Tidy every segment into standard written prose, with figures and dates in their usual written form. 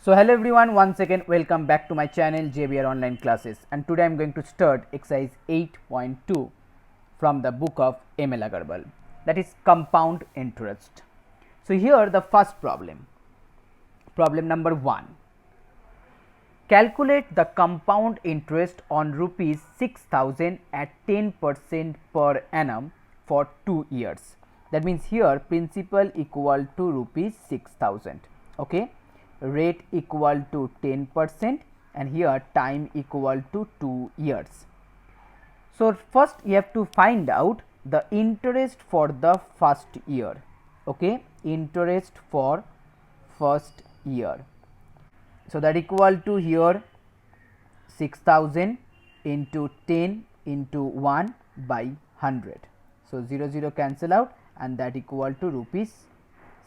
So hello everyone, once again welcome back to my channel JBR Online Classes, and today I am going to start exercise 8.2 from the book of M.L. Agarwal, that is compound interest. So here the first problem number 1, calculate the compound interest on rupees 6,000 at 10% per annum for 2 years. That means here principal equal to rupees 6,000, okay, rate equal to 10% and here time equal to 2 years. So first you have to find out the interest for the first year, okay, interest for first year. So that equal to here 6,000 into 10 into 1 by 100. So 0 0 cancel out and that equal to rupees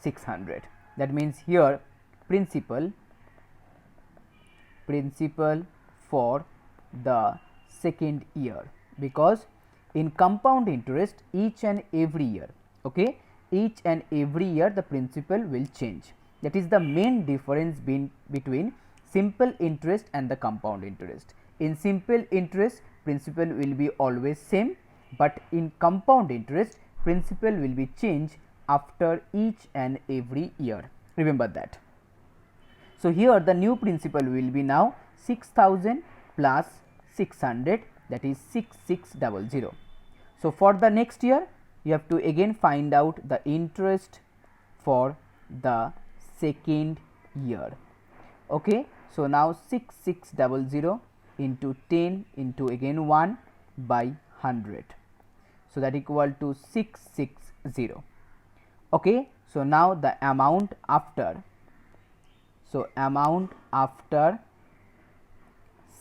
600. That means here principal for the second year, because in compound interest each and every year, okay, each and every year the principal will change. That is the main difference between simple interest and the compound interest. In simple interest principal will be always same, but in compound interest principal will be changed after each and every year. Remember that. So here the new principal will be now 6,000 plus 600, that is 6600. So for the next year you have to again find out the interest for the second year, okay. So now 6600 into 10 into again 1 by 100, so that equal to 660, okay. So now the amount after, so amount after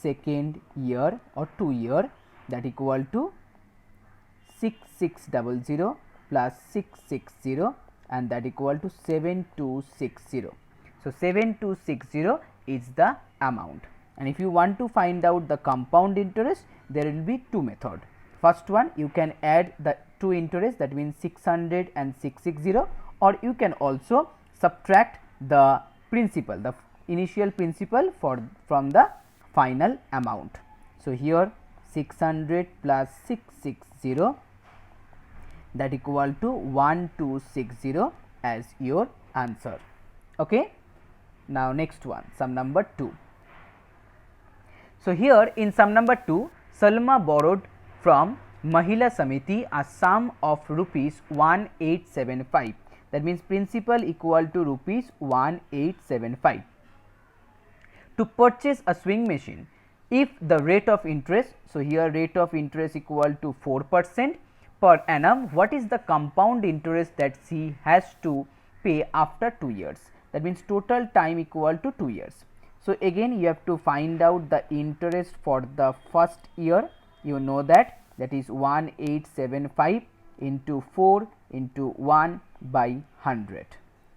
second year or 2 year, that equal to 6600 plus 660 and that equal to 7260. So 7260 is the amount. And if you want to find out the compound interest, there will be two methods. First one, you can add the two interest, that means 600 and 660, or you can also subtract the principal, the initial principal from the final amount. So here 600 plus 660, that equal to 1260 as your answer, okay. Now next one, sum number 2. So here in sum number 2, Salma borrowed from Mahila Samiti a sum of rupees 1875. That means principal equal to rupees 1875 to purchase a sewing machine. If the rate of interest, so here rate of interest equal to 4% per annum, what is the compound interest that she has to pay after 2 years? That means total time equal to 2 years. So again you have to find out the interest for the first year. You know that is 1875 into 4 into 1 by 100,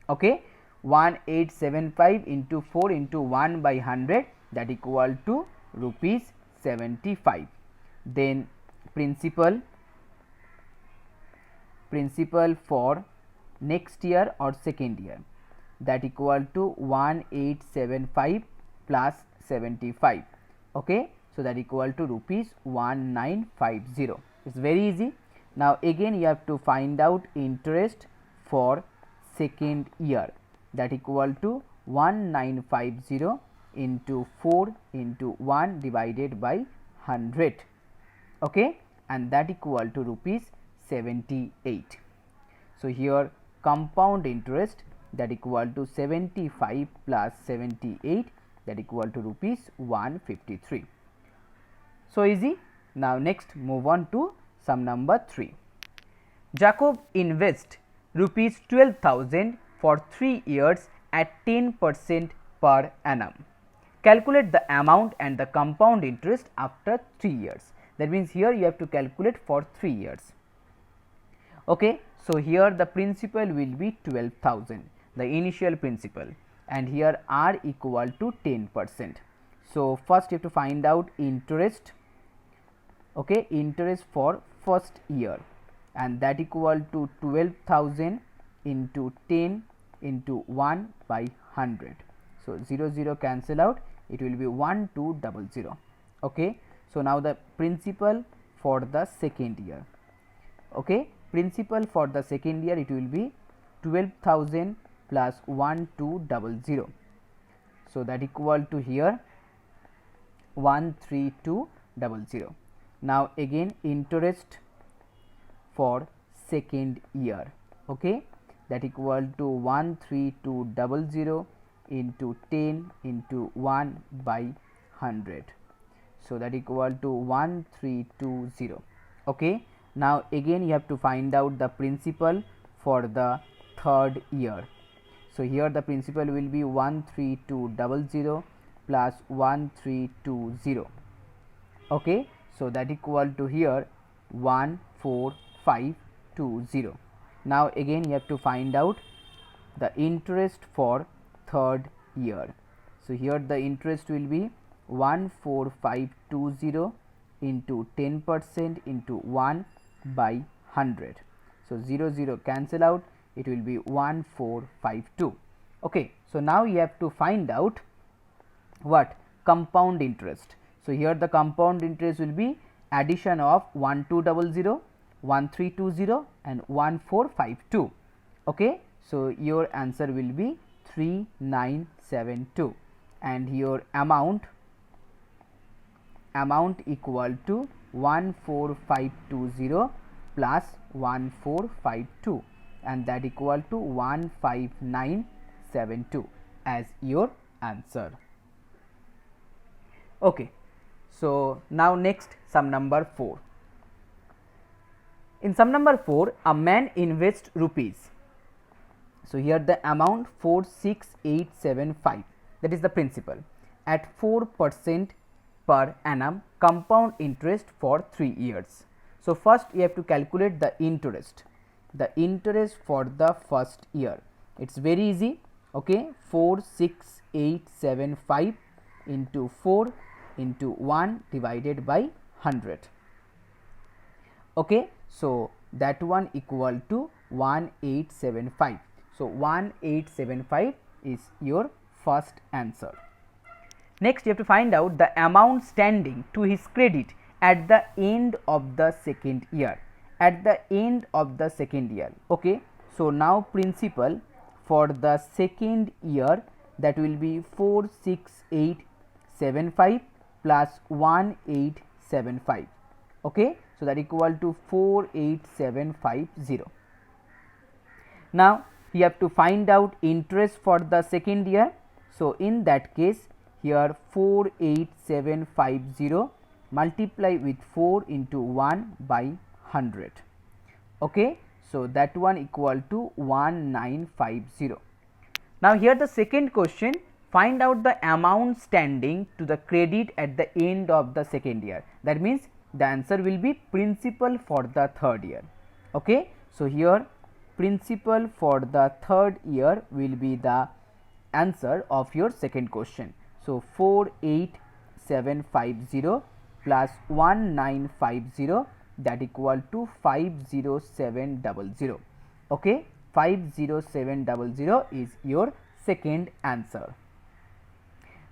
okay. 1875 into 4 into 1 by 100, that equal to rupees 75. Then principal for next year or second year, that equal to 1875 plus 75, okay. So that equal to rupees 1950. It's very easy. Now again you have to find out interest for second year, that equal to 1950 into 4 into 1 divided by 100, okay, and that equal to rupees 78. So here compound interest, that equal to 75 plus 78, that equal to rupees 153. So easy. Now next move on to sum number 3. Jacob invest rupees 12,000 for 3 years at 10% per annum. Calculate the amount and the compound interest after 3 years. That means here you have to calculate for 3 years, okay. So here the principal will be 12,000, the initial principal, and here R equal to 10%. So first you have to find out interest, okay, interest for first year, and that equal to 12,000 into 10 into 1 by 100. So 0 0 cancel out, it will be 1200. Okay. So now the principal for the second year. Okay, principal for the second year, it will be 12,000 plus 1200. So that equal to here 13200. Now again interest for second year. Okay, that equal to 13200 into 10 into 1 by 100. So that equal to 1320. Okay. Now again you have to find out the principal for the third year. So here the principal will be 13200 plus 1320. Okay. So that equal to here 14520. Now again you have to find out the interest for third year. So here the interest will be 14520 into 10% into 1 by 100. So 0 0 cancel out, it will be 1452. Okay. So now you have to find out what compound interest. So here the compound interest will be addition of 1200, 1320 and 1452. Okay. So your answer will be 3972 and your amount equal to 14520 plus 1452 and that equal to 15972 as your answer. Okay. So now next sum number 4. In sum number 4, a man invests rupees. So here the amount 46875, that is the principal, at 4% per annum compound interest for 3 years. So first you have to calculate the interest for the first year. It's very easy. Okay, 46875 into 4 into 1 divided by 100. Okay, so that one equal to 1875. So 1875 is your first answer. Next you have to find out the amount standing to his credit at the end of the second year. At the end of the second year. Okay. So now principal for the second year, that will be 46875 plus 1875. Okay. So that equal to 48750. Now you have to find out interest for the second year. So in that case here 48750 multiply with 4 into 1 by 100. Okay. So that one equal to 1950. Now here the second question, find out the amount standing to the credit at the end of the second year. That means the answer will be principal for the third year. Okay. So here principal for the third year will be the answer of your second question. So 48750 plus 1950, that equal to 50700. Okay, 50700 is your second answer.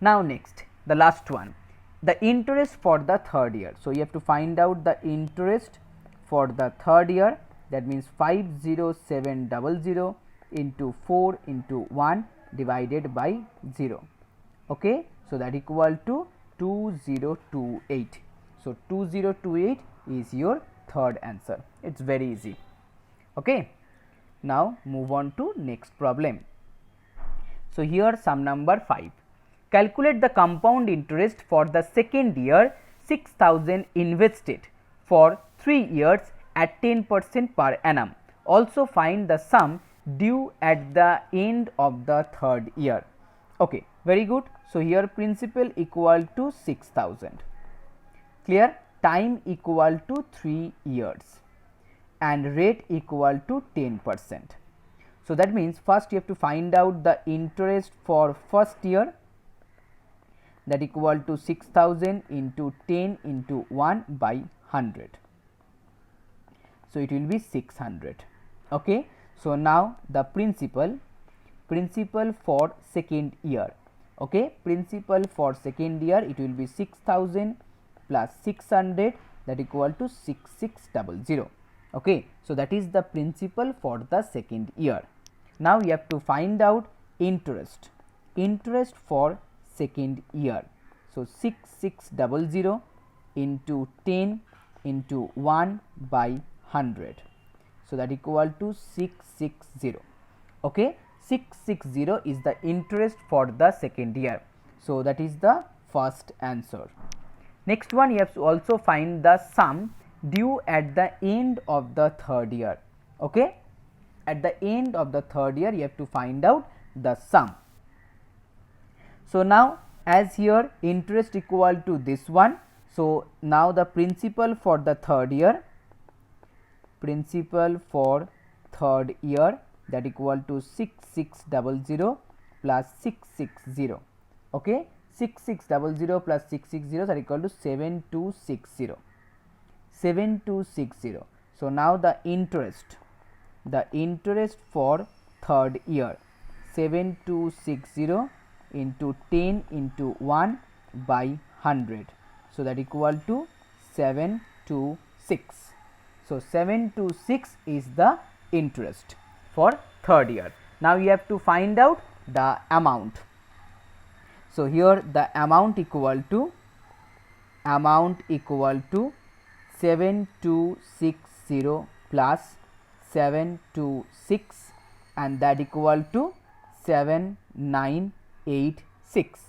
Now next, the last one, the interest for the third year. So you have to find out the interest for the third year, that means 50700 into 4 into 1 divided by 0. Okay. So that equal to 2028. So 2028 is your third answer. It's very easy. Okay. Now move on to next problem. So here sum number 5. Calculate the compound interest for the second year 6000 invested for 3 years at 10% per annum. Also find the sum due at the end of the third year. Okay, very good. So here principal equal to 6000. Clear? Time equal to 3 years and rate equal to 10%. So that means first you have to find out the interest for first year, that equal to 6000 into 10 into 1 by 100. So it will be 600. Okay. So now the principal for second year. Okay, principal for second year, it will be 6000 plus 600, that equal to 6600. Okay, so that is the principal for the second year. Now you have to find out interest for second year. So 6600 into 10 into 1 by 100, so that equal to 660. Okay, 660 is the interest for the second year. So that is the first answer. Next one, you have to also find the sum due at the end of the third year. Okay, at the end of the third year you have to find out the sum. So now, as here interest equal to this one, so now the principal for the third year, that equal to 6600 plus 660. Okay, 6600 plus 660 that equal to 7260. So now the interest for third year, 7260 into 10 into 1 by 100, so that equal to 726. So 726 is the interest for third year. Now you have to find out the amount. So here the amount equal to 7260 plus 726, and that equal to 7986.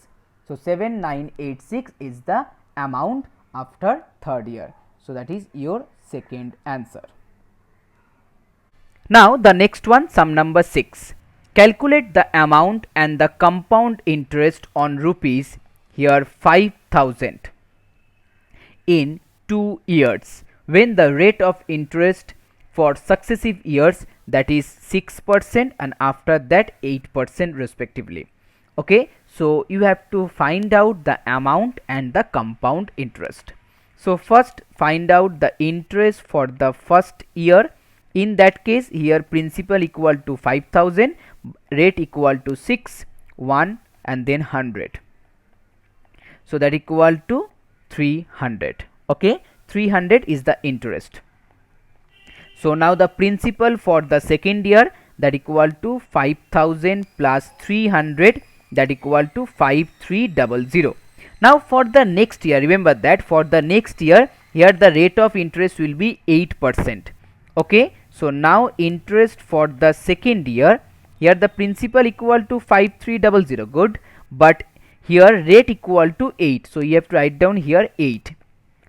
So 7986 is the amount after third year. So that is your second answer. Now the next one, sum number 6. Calculate the amount and the compound interest on rupees here 5000 in 2 years, when the rate of interest for successive years, that is 6% and after that 8% respectively. Okay, so you have to find out the amount and the compound interest. So first find out the interest for the first year. In that case, here principal equal to 5000, rate equal to 6, 1 and then 100. So that equal to 300. Okay, 300 is the interest. So now the principal for the second year, that equal to 5000 plus 300, that equal to 5300. Now for the next year, remember that for the next year, here the rate of interest will be 8%. Okay, so now interest for the second year, here the principal equal to 5300, good, but here rate equal to 8, so you have to write down here 8.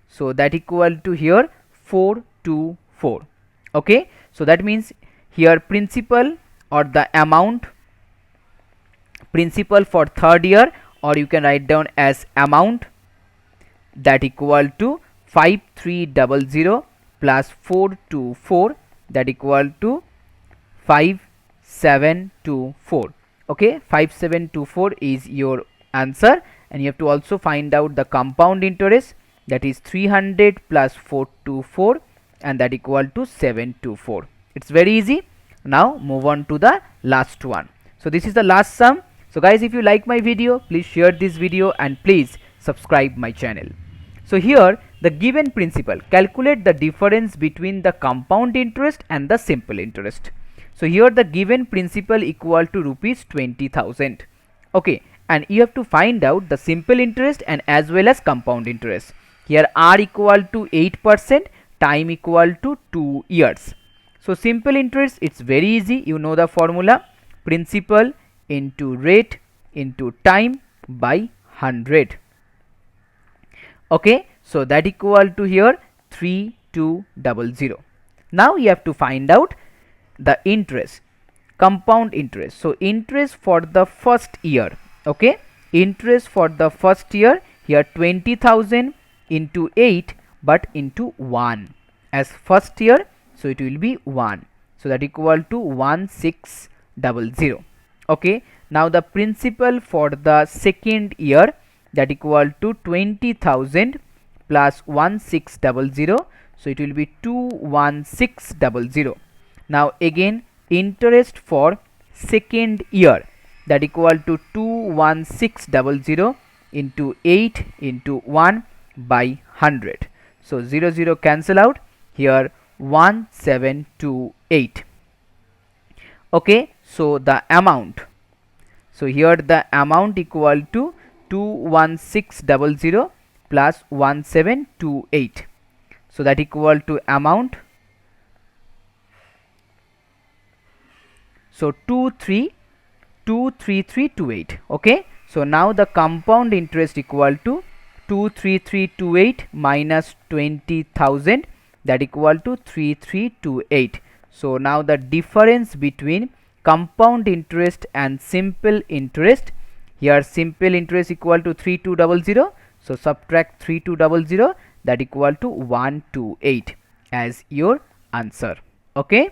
So that equal to here 424. Okay, so that means here principal or the amount, principal for third year, or you can write down as amount, that equal to 5300 plus 424, that equal to 5724. Okay, 5724 is your answer, and you have to also find out the compound interest, that is 300 plus 424, and that equal to 724. It's very easy. Now move on to the last one. So this is the last sum. So guys, if you like my video, please share this video and please subscribe my channel. So here the given principle, calculate the difference between the compound interest and the simple interest. So here the given principal equal to rupees 20,000. Okay, and you have to find out the simple interest and as well as compound interest. Here R equal to 8%, time equal to 2 years. So simple interest, it's very easy, you know the formula, principal into rate into time by 100. Okay, so that equal to here 3200. Now you have to find out the interest, compound interest. So interest for the first year, okay, interest for the first year, here 20,000 into 8 but into 1 as first year, so it will be 1, so that equal to 1600. Okay, now the principal for the second year, that equal to 20,000 plus 1600, so it will be 21600. Now again interest for second year, that equal to 21600 into 8 into 1 by 100. So 0 0 cancel out, here 1728. Okay, so the amount, so here the amount equal to 21600 plus 1728, so that equal to amount, so 23328. Okay, so now the compound interest equal to 23328 minus 20,000, that equal to 3328. So now the difference between compound interest and simple interest, here simple interest equal to 3200, so subtract 3200, that equal to 128 as your answer. Okay.